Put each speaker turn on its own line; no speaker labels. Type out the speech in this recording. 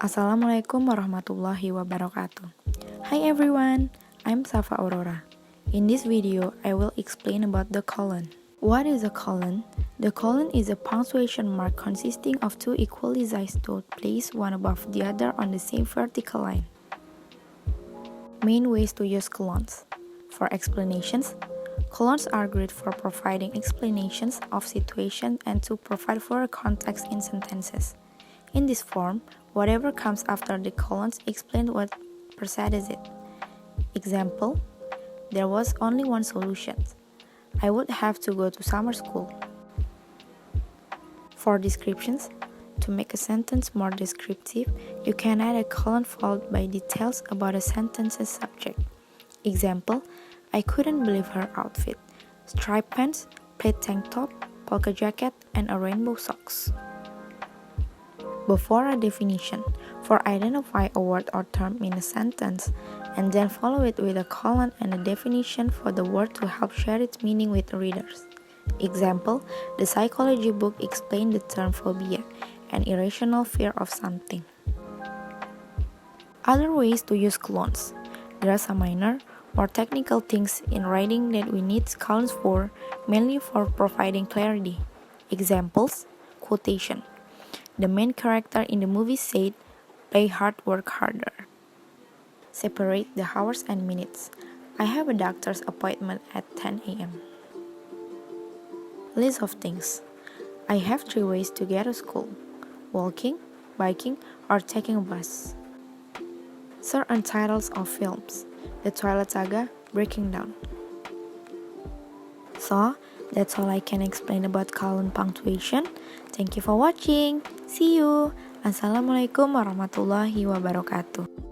Assalamualaikum warahmatullahi wabarakatuh. Hi everyone, I'm Shaffa Aurora. In this video, I will explain about the colon. What is a colon? The colon is a punctuation mark consisting of two equally sized dots placed one above the other on the same vertical line. Main ways to use colons. For explanations, colons are great for providing explanations of situations and to provide further context in sentences. In this form, whatever comes after the colons explains what precedes it. Example, there was only one solution. I would have to go to summer school. For descriptions, to make a sentence more descriptive, you can add a colon followed by details about a sentence's subject. Example, I couldn't believe her outfit. Striped pants, plaid tank top, polka jacket, and a rainbow socks. Before a definition, for identify a word or term in a sentence, and then follow it with a colon and a definition for the word to help share its meaning with readers. Example, the psychology book explained the term phobia, an irrational fear of something. Other ways to use colons. There are some minor, more technical things in writing that we need colons for, mainly for providing clarity. Examples, quotation. The main character in the movie said, play hard, work harder. Separate the hours and minutes. I have a doctor's appointment at 10 a.m. List of things. I have 3 ways to get to school: walking, biking, or taking a bus. Certain titles of films. The Twilight Saga, Breaking Dawn. So, that's all I can explain about colon punctuation. Thank you for watching. See you. Assalamualaikum warahmatullahi wabarakatuh.